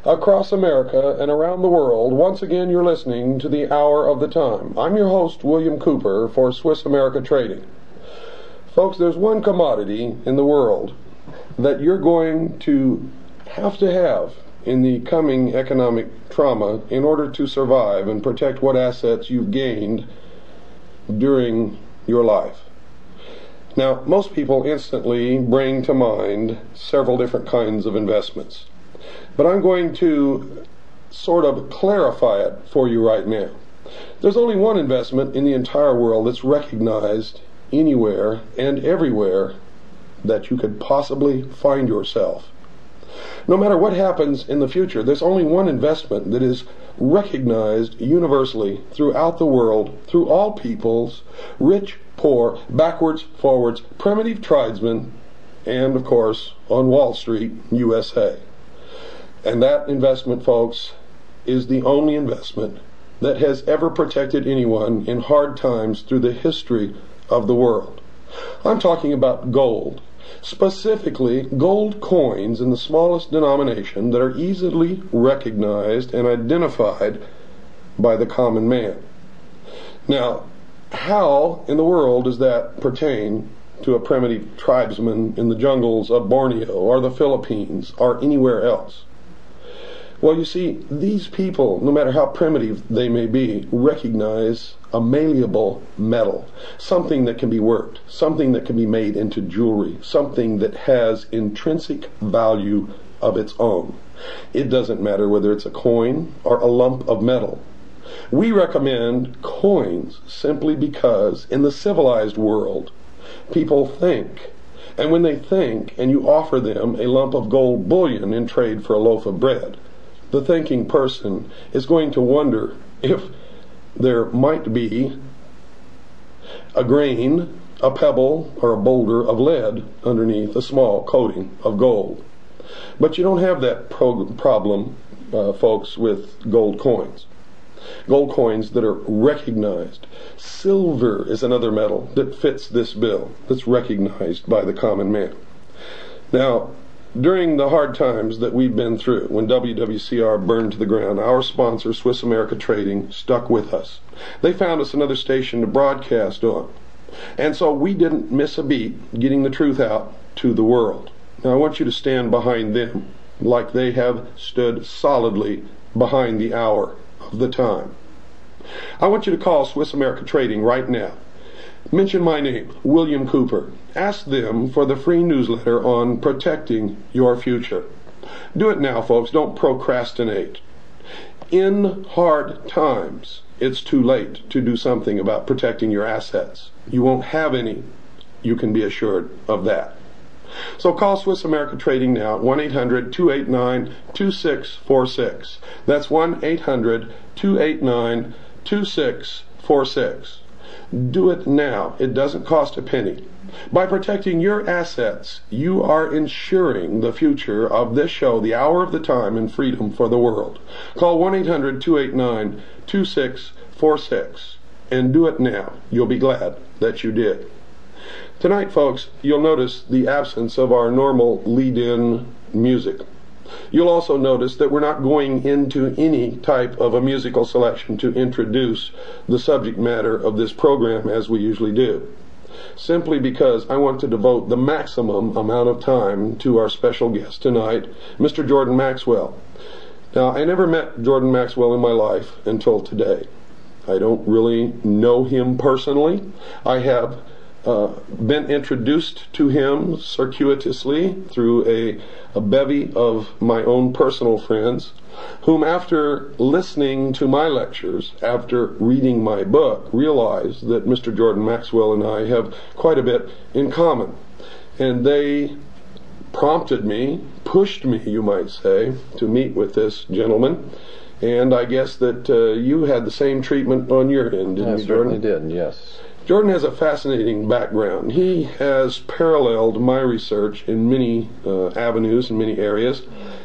across America and around the world. Once again, you're listening to the Hour of the Time. I'm your host, William Cooper, for Swiss America Trading. Folks, there's one commodity in the world that you're going to have in the coming economic trauma in order to survive and protect what assets you've gained during your life. Now, most people instantly bring to mind several different kinds of investments, but I'm going to sort of clarify it for you right now. There's only one investment in the entire world that's recognized anywhere and everywhere that you could possibly find yourself. No matter what happens in the future, there's only one investment that is recognized universally throughout the world, through all peoples, rich, poor, backwards, forwards, primitive tribesmen, and of course on Wall Street, USA. And that investment, folks, is the only investment that has ever protected anyone in hard times through the history of the world. I'm talking about gold. Specifically, gold coins in the smallest denomination that are easily recognized and identified by the common man. Now, how in the world does that pertain to a primitive tribesman in the jungles of Borneo or the Philippines or anywhere else? Well, you see, these people, no matter how primitive they may be, recognize a malleable metal, something that can be worked, something that can be made into jewelry, something that has intrinsic value of its own. It doesn't matter whether it's a coin or a lump of metal. We recommend coins simply because in the civilized world, people think. And when they think and you offer them a lump of gold bullion in trade for a loaf of bread, the thinking person is going to wonder if there might be a grain, a pebble, or a boulder of lead underneath a small coating of gold. But you don't have that problem, folks, with gold coins. Gold coins that are recognized. Silver is another metal that fits this bill, that's recognized by the common man. Now, during the hard times that we've been through, when WWCR burned to the ground, our sponsor, Swiss America Trading, stuck with us. They found us another station to broadcast on. And so we didn't miss a beat getting the truth out to the world. Now I want you to stand behind them like they have stood solidly behind the Hour of the Time. I want you to call Swiss America Trading right now. Mention my name, William Cooper. Ask them for the free newsletter on protecting your future. Do it now, folks. Don't procrastinate. In hard times, it's too late to do something about protecting your assets. You won't have any. You can be assured of that. So call Swiss America Trading now at 1-800-289-2646. That's 1-800-289-2646. Do it now. It doesn't cost a penny. By protecting your assets, you are ensuring the future of this show, the Hour of the Time, and freedom for the world. Call 1-800-289-2646 and do it now. You'll be glad that you did. Tonight, folks, you'll notice the absence of our normal lead-in music. You'll also notice that we're not going into any type of a musical selection to introduce the subject matter of this program as we usually do, simply because I want to devote the maximum amount of time to our special guest tonight, Mr. Jordan Maxwell. Now, I never met Jordan Maxwell in my life until today. I don't really know him personally. I have been introduced to him circuitously through a bevy of my own personal friends, whom after listening to my lectures, after reading my book, realized that Mr. Jordan Maxwell and I have quite a bit in common. And they prompted me, pushed me, you might say, to meet with this gentleman. And I guess that you had the same treatment on your end, didn't you, Jordan? I certainly did, yes. Jordan has a fascinating background. He has paralleled my research in many avenues, in many areas,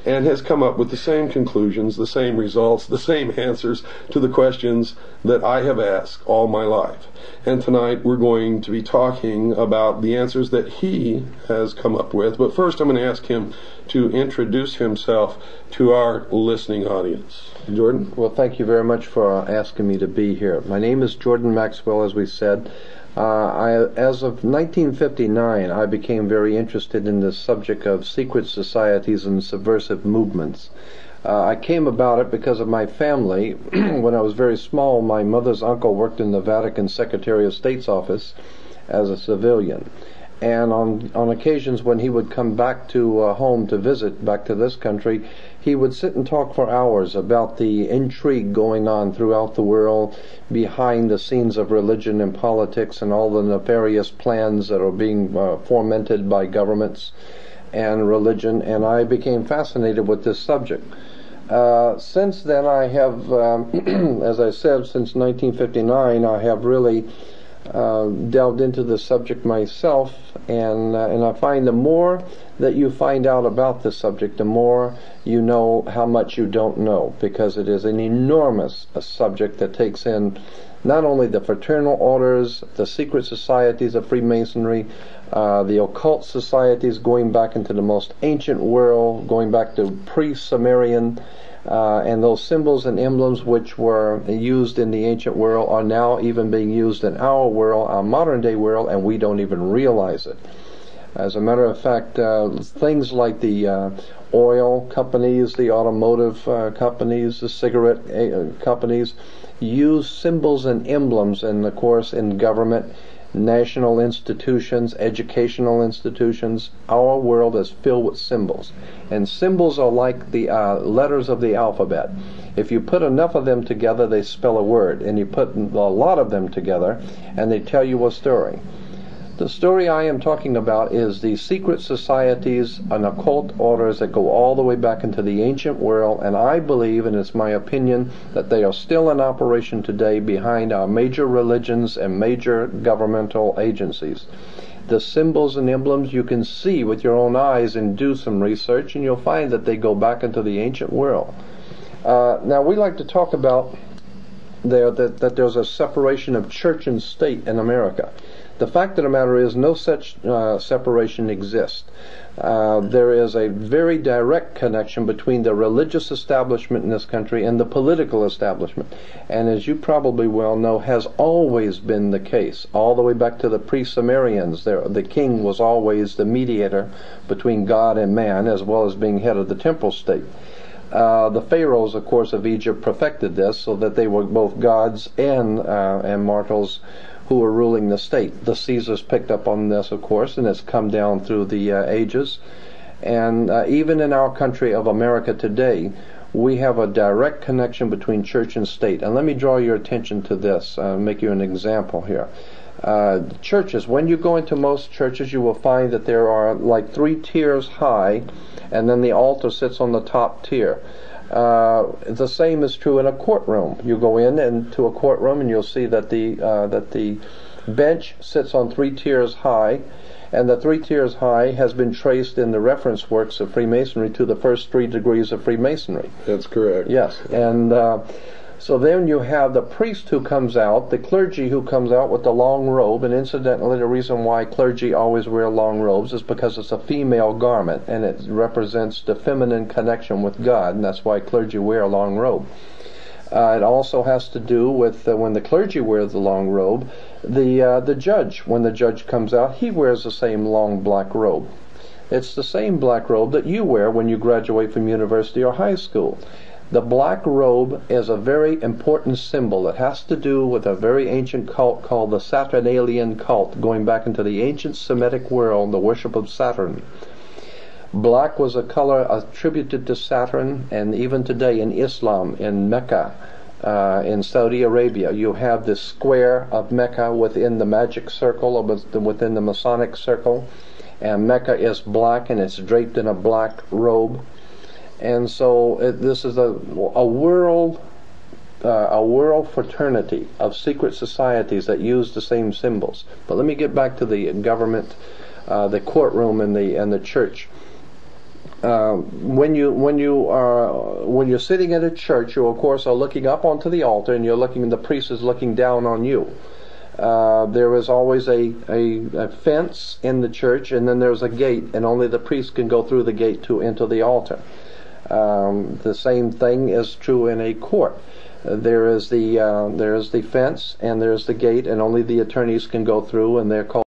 and has come up with the same conclusions, the same results, the same answers to the questions that I have asked all my life. And tonight we're going to be talking about the answers that he has come up with. But first I'm going to ask him to introduce himself to our listening audience. Jordan? Well, thank you very much for asking me to be here. My name is Jordan Maxwell, as we said. As of 1959, I became very interested in the subject of secret societies and subversive movements. I came about it because of my family. When I was very small, my mother's uncle worked in the Vatican Secretary of State's office as a civilian. And on occasions when he would come back to home to visit, back to this country, he would sit and talk for hours about the intrigue going on throughout the world, behind the scenes of religion and politics, and all the nefarious plans that are being fomented by governments and religion. And I became fascinated with this subject. Since then, I have, as I said, since 1959, I have really delved into the subject myself, and I find the more that you find out about the subject, the more you know how much you don't know, because it is an enormous subject that takes in not only the fraternal orders, the secret societies of Freemasonry, the occult societies going back into the most ancient world, going back to pre-Sumerian, and those symbols and emblems which were used in the ancient world are now even being used in our world, our modern day world, and we don't even realize it. As a matter of fact, things like the oil companies, the automotive companies, the cigarette companies use symbols and emblems, and of course in government, national institutions, educational institutions. Our world is filled with symbols, and symbols are like the letters of the alphabet. If you put enough of them together, they spell a word, and you put a lot of them together and they tell you a story. The story I am talking about is the secret societies and occult orders that go all the way back into the ancient world, and I believe, and it's my opinion, that they are still in operation today behind our major religions and major governmental agencies. The symbols and emblems you can see with your own eyes, and do some research, and you'll find that they go back into the ancient world. Now, we like to talk about that there's a separation of church and state in America. The fact of the matter is, no such separation exists. There is a very direct connection between the religious establishment in this country and the political establishment, and as you probably well know, has always been the case, all the way back to the pre-Sumerians. The king was always the mediator between God and man, as well as being head of the temporal state. The pharaohs, of course, of Egypt perfected this, so that they were both gods and mortals who were ruling the state. The Caesars picked up on this, of course, and it's come down through the ages. And even in our country of America today, we have a direct connection between church and state. And let me draw your attention to this, make you an example here. Churches, when you go into most churches, you will find that there are like 3 tiers high, and then the altar sits on the top tier. The same is true in a courtroom. You go into a courtroom and you'll see that the bench sits on 3 tiers high, and the 3 tiers high has been traced in the reference works of Freemasonry to the first 3 degrees of Freemasonry. That's correct. Yes, and so then you have the priest who comes out, the clergy who comes out with the long robe, and incidentally the reason why clergy always wear long robes is because it's a female garment, and it represents the feminine connection with God, and that's why clergy wear a long robe. It also has to do with when the clergy wears the long robe, the judge, when the judge comes out, he wears the same long black robe. It's the same black robe that you wear when you graduate from university or high school. The black robe is a very important symbol. It has to do with a very ancient cult called the Saturnalian cult, going back into the ancient Semitic world, the worship of Saturn. Black was a color attributed to Saturn, and even today in Islam, in Mecca, in Saudi Arabia, you have this square of Mecca within the magic circle, or within the Masonic circle, and Mecca is black, and it's draped in a black robe. And so this is a world a world fraternity of secret societies that use the same symbols. But let me get back to the government, the courtroom, and the church. When you're sitting at a church, you of course are looking up onto the altar, and the priest is looking down on you. There is always a fence in the church, and then there's a gate, and only the priest can go through the gate to enter the altar. The same thing is true in a court. There is the fence, and there's the gate, and only the attorneys can go through, and they're called